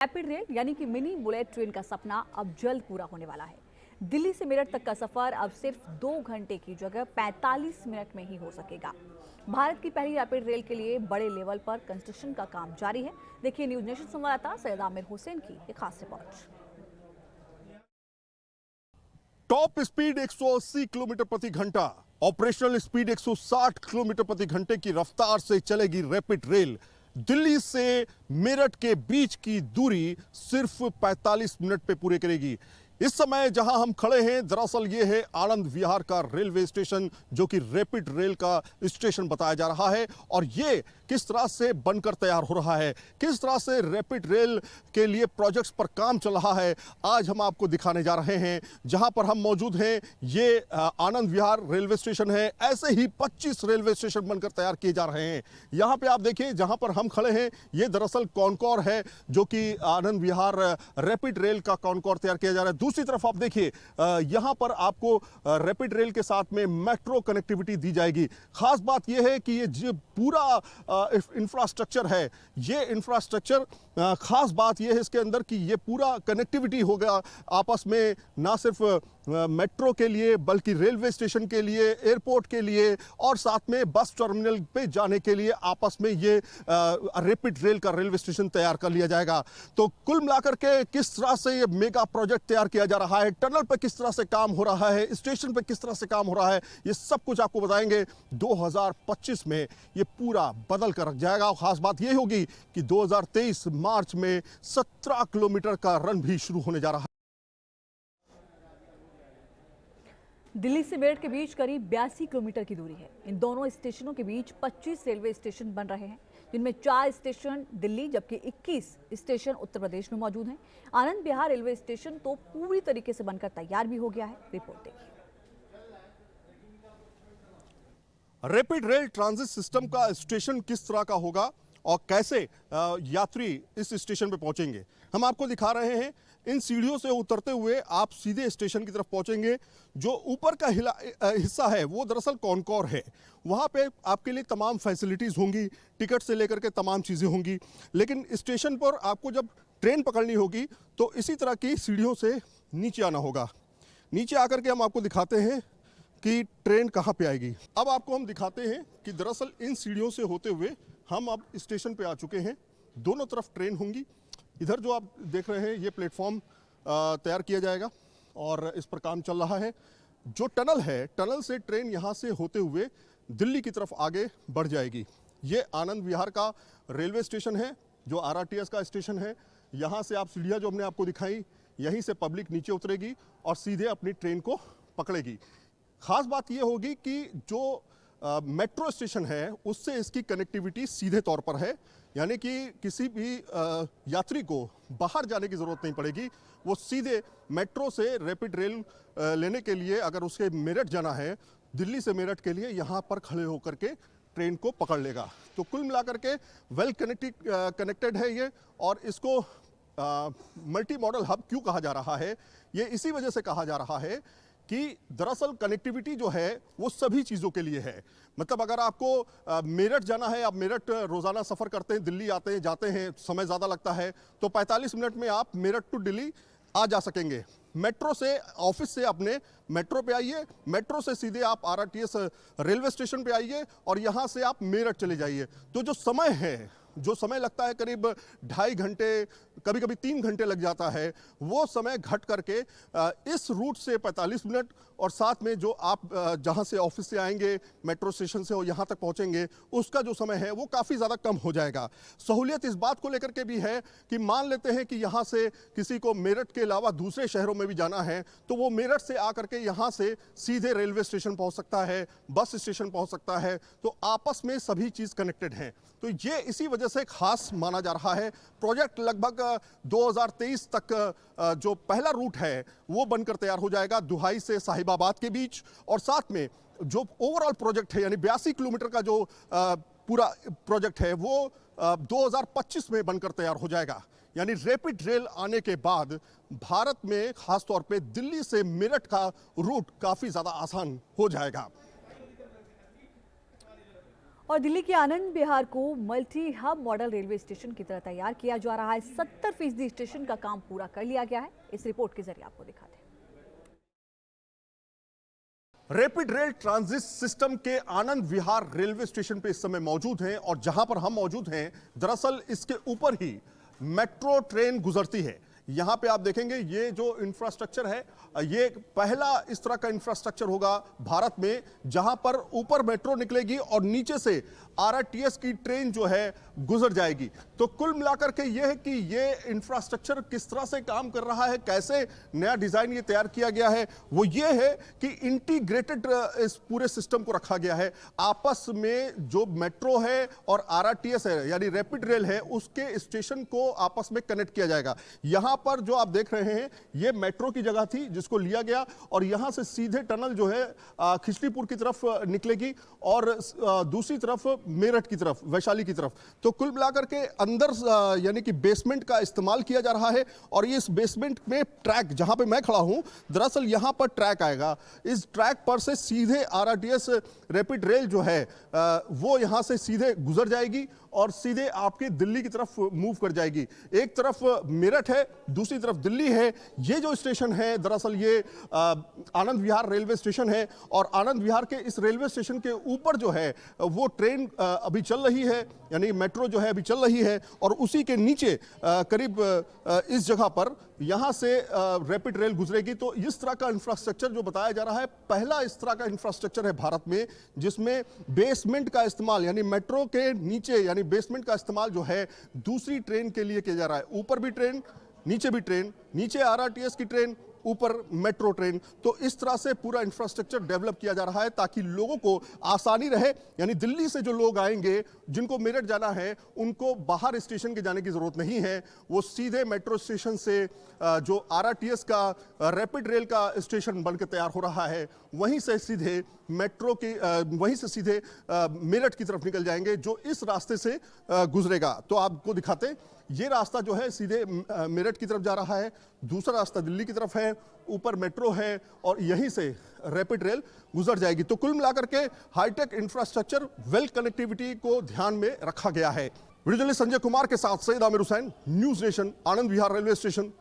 Rapid rail यानी कि mini bullet train का सपना अब जल्द पूरा होने वाला है। दिल्ली से मेरठ तक का सफर अब सिर्फ 2 घंटे की जगह 45 मिनट में ही हो सकेगा। भारत की पहली रैपिड रेल के लिए बड़े लेवल पर कंस्ट्रक्शन का काम जारी है। देखिए न्यूज नेशन संवाददाता सैयद आमिर हुसैन की एक खास रिपोर्ट। टॉप स्पीड 180 किलोमीटर प्रति घंटा, ऑपरेशनल स्पीड 160 किलोमीटर प्रति घंटे की रफ्तार से चलेगी रैपिड रेल। दिल्ली से मेरठ के बीच की दूरी सिर्फ 45 मिनट पे पूरे करेगी। इस समय जहां हम खड़े हैं दरअसल ये है आनंद विहार का रेलवे स्टेशन, जो कि रैपिड रेल का स्टेशन बताया जा रहा है। और ये किस तरह से बनकर तैयार हो रहा है, किस तरह से रैपिड रेल के लिए प्रोजेक्ट्स पर काम चल रहा है, आज हम आपको दिखाने जा रहे हैं। जहां पर हम मौजूद हैं ये आनंद विहार रेलवे स्टेशन है। ऐसे ही 25 रेलवे स्टेशन बनकर तैयार किए जा रहे हैं। यहाँ पे आप देखिए जहां पर हम खड़े हैं ये दरअसल कॉनकॉर है, जो कि आनंद विहार रैपिड रेल का कॉनकॉर तैयार किया जा रहा है। दूसरी तरफ आप देखिए यहां पर आपको रैपिड रेल के साथ में मेट्रो कनेक्टिविटी दी जाएगी। खास बात यह है कि ये जो पूरा इंफ्रास्ट्रक्चर है, ये इंफ्रास्ट्रक्चर खास बात यह है इसके अंदर कि ये पूरा कनेक्टिविटी होगा आपस में, ना सिर्फ मेट्रो के लिए बल्कि रेलवे स्टेशन के लिए, एयरपोर्ट के लिए और साथ में बस टर्मिनल पे जाने के लिए आपस में ये रैपिड रेल का रेलवे स्टेशन तैयार कर लिया जाएगा। तो कुल मिलाकर के किस तरह से ये मेगा प्रोजेक्ट तैयार किया जा रहा है, टनल पे किस तरह से काम हो रहा है, स्टेशन पे किस तरह से काम हो रहा है, ये सब कुछ आपको बताएंगे। 2025 में ये पूरा बदल कर रख जाएगा। और खास बात ये होगी कि 2023 मार्च में 17 किलोमीटर का रन भी शुरू होने जा रहा है। दिल्ली से मेरठ के बीच करीब 82 किलोमीटर की दूरी है। इन दोनों स्टेशनों के बीच 25 रेलवे स्टेशन बन रहे हैं, जिनमें 4 स्टेशन दिल्ली जबकि 21 स्टेशन उत्तर प्रदेश में मौजूद हैं। आनंद विहार रेलवे स्टेशन तो पूरी तरीके से बनकर तैयार भी हो गया है। रिपोर्ट देखिए। रैपिड रेल ट्रांजिट सिस्टम का स्टेशन किस तरह का होगा और कैसे यात्री इस स्टेशन पे पहुंचेंगे, हम आपको दिखा रहे हैं। इन सीढ़ियों से उतरते हुए आप सीधे स्टेशन की तरफ पहुंचेंगे। जो ऊपर का हिस्सा है वो दरअसल कॉनकॉर है। वहां पे आपके लिए तमाम फैसिलिटीज़ होंगी, टिकट से लेकर के तमाम चीज़ें होंगी। लेकिन स्टेशन पर आपको जब ट्रेन पकड़नी होगी तो इसी तरह की सीढ़ियों से नीचे आना होगा। नीचे आकर के हम आपको दिखाते हैं कि ट्रेन कहाँ पे आएगी। अब आपको हम दिखाते हैं कि दरअसल इन सीढ़ियों से होते हुए हम अब स्टेशन पे आ चुके हैं। दोनों तरफ ट्रेन होंगी। इधर जो आप देख रहे हैं ये प्लेटफॉर्म तैयार किया जाएगा और इस पर काम चल रहा है। जो टनल है, टनल से ट्रेन यहाँ से होते हुए दिल्ली की तरफ आगे बढ़ जाएगी। ये आनंद विहार का रेलवे स्टेशन है, जो आरआरटीएस का स्टेशन है। यहाँ से आप सीढ़ियाँ जो हमने आपको दिखाई, यहीं से पब्लिक नीचे उतरेगी और सीधे अपनी ट्रेन को पकड़ेगी। खास बात ये होगी कि जो मेट्रो स्टेशन है उससे इसकी कनेक्टिविटी सीधे तौर पर है, यानी कि किसी भी यात्री को बाहर जाने की ज़रूरत नहीं पड़ेगी। वो सीधे मेट्रो से रैपिड रेल लेने के लिए अगर उसके मेरठ जाना है, दिल्ली से मेरठ के लिए यहाँ पर खड़े होकर के ट्रेन को पकड़ लेगा। तो कुल मिलाकर के वेल कनेक्टेड है ये। और इसको मल्टी मॉडल हब क्यों कहा जा रहा है, ये इसी वजह से कहा जा रहा है कि दरअसल कनेक्टिविटी जो है वो सभी चीज़ों के लिए है। मतलब अगर आपको मेरठ जाना है, आप मेरठ रोज़ाना सफ़र करते हैं, दिल्ली आते हैं जाते हैं, समय ज़्यादा लगता है, तो 45 मिनट में आप मेरठ टू दिल्ली आ जा सकेंगे। मेट्रो से ऑफिस से अपने मेट्रो पे आइए, मेट्रो से सीधे आप आरआरटीएस रेलवे स्टेशन पे आइए और यहाँ से आप मेरठ चले जाइए। तो जो समय है, जो समय लगता है करीब 2.5 घंटे, कभी कभी 3 घंटे लग जाता है, वो समय घट करके इस रूट से 45 मिनट और साथ में जो आप जहां से ऑफिस से आएंगे मेट्रो स्टेशन से और यहां तक पहुंचेंगे, उसका जो समय है वो काफ़ी ज़्यादा कम हो जाएगा। सहूलियत इस बात को लेकर के भी है कि मान लेते हैं कि यहां से किसी को मेरठ के अलावा दूसरे शहरों में भी जाना है, तो वो मेरठ से आकर के यहां से सीधे रेलवे स्टेशन पहुँच सकता है, बस स्टेशन पहुँच सकता है। तो आपस में सभी चीज़ कनेक्टेड हैं। तो ये इसी वजह से खास माना जा रहा है। प्रोजेक्ट लगभग 2023 तक जो पहला रूट है वो बनकर तैयार हो जाएगा दुहाई से साहिबाबाद के बीच। और साथ में जो ओवरऑल प्रोजेक्ट है यानी 82 किलोमीटर का जो पूरा प्रोजेक्ट है वो 2025 में बनकर तैयार हो जाएगा। यानी रैपिड रेल आने के बाद भारत में खासतौर पे दिल्ली से मेरठ का रूट काफ़ी ज़्यादा आसान हो जाएगा। और दिल्ली के आनंद विहार को multi hub model railway station की तरह तैयार किया जा रहा है। 70% स्टेशन का काम पूरा कर लिया गया है। इस रिपोर्ट के जरिए आपको दिखाते हैं। रैपिड रेल ट्रांजिट सिस्टम के आनंद विहार रेलवे स्टेशन पे इस समय मौजूद हैं और जहां पर हम मौजूद हैं, दरअसल इसके ऊपर ही मेट्रो ट्रेन गुजरती है। यहां पे आप देखेंगे ये जो इंफ्रास्ट्रक्चर है, ये पहला इस तरह का इंफ्रास्ट्रक्चर होगा भारत में जहां पर ऊपर मेट्रो निकलेगी और नीचे से आरआरटीएस की ट्रेन जो है गुजर जाएगी। तो कुल मिलाकर के ये है कि ये इंफ्रास्ट्रक्चर किस तरह से काम कर रहा है, कैसे नया डिजाइन ये तैयार किया गया है, वो ये है कि इंटीग्रेटेड इस पूरे सिस्टम को रखा गया है। आपस में जो मेट्रो है और आरआरटीएस है यानी रैपिड रेल है, उसके स्टेशन को आपस में कनेक्ट किया जाएगा। यहां पर जो आप देख रहे हैं ये मेट्रो की जगह थी जिसको लिया गया और यहां से सीधे टनल जो है खिचलीपुर की तरफ निकलेगी और दूसरी तरफ मेरठ की तरफ, वैशाली की तरफ। तो कुल मिलाकर के अंदर यानी कि बेसमेंट का इस्तेमाल किया जा रहा है और ये इस बेसमेंट में ट्रैक, जहां पे मैं खड़ा हूं, दरअसल यहां पर ट्रैक आएगा। इस ट्रैक पर से सीधे आरआरटीएस रैपिड रेल जो है वो यहां से सीधे गुजर जाएगी और सीधे आपके दिल्ली की तरफ मूव कर जाएगी। एक तरफ मेरठ है, दूसरी तरफ दिल्ली है। ये जो स्टेशन है दरअसल ये आनंद विहार रेलवे स्टेशन है और आनंद विहार के इस रेलवे स्टेशन के ऊपर जो है वो ट्रेन अभी चल रही है, यानी मेट्रो जो है अभी चल रही है और उसी के नीचे करीब इस जगह पर यहां से रैपिड रेल गुजरेगी। तो इस तरह का इंफ्रास्ट्रक्चर जो बताया जा रहा है, पहला इस तरह का इंफ्रास्ट्रक्चर है भारत में जिसमें बेसमेंट का इस्तेमाल, यानी मेट्रो के नीचे यानी बेसमेंट का इस्तेमाल जो है दूसरी ट्रेन के लिए किया जा रहा है। ऊपर भी ट्रेन, नीचे भी ट्रेन, नीचे आरआरटीएस की ट्रेन, ऊपर मेट्रो ट्रेन। तो इस तरह से पूरा इंफ्रास्ट्रक्चर डेवलप किया जा रहा है ताकि लोगों को आसानी रहे। यानी दिल्ली से जो लोग आएंगे, जिनको मेरठ जाना है, उनको बाहर स्टेशन के जाने की जरूरत नहीं है। वो सीधे मेट्रो स्टेशन से जो आरआरटीएस का रैपिड रेल का स्टेशन बनकर तैयार हो रहा है, वहीं से सीधे मेट्रो की वहीं से सीधे मेरठ की तरफ निकल जाएंगे, जो इस रास्ते से गुजरेगा। तो आपको दिखाते, ये रास्ता जो है सीधे मेरठ की तरफ जा रहा है, दूसरा रास्ता दिल्ली की तरफ है, ऊपर मेट्रो है और यहीं से रैपिड रेल गुजर जाएगी। तो कुल मिलाकर के हाईटेक इंफ्रास्ट्रक्चर, वेल कनेक्टिविटी को ध्यान में रखा गया है। वीडियो जर्नलिस्ट संजय कुमार के साथ Saeed Aamir Hussain, news nation, Anand Vihar railway station.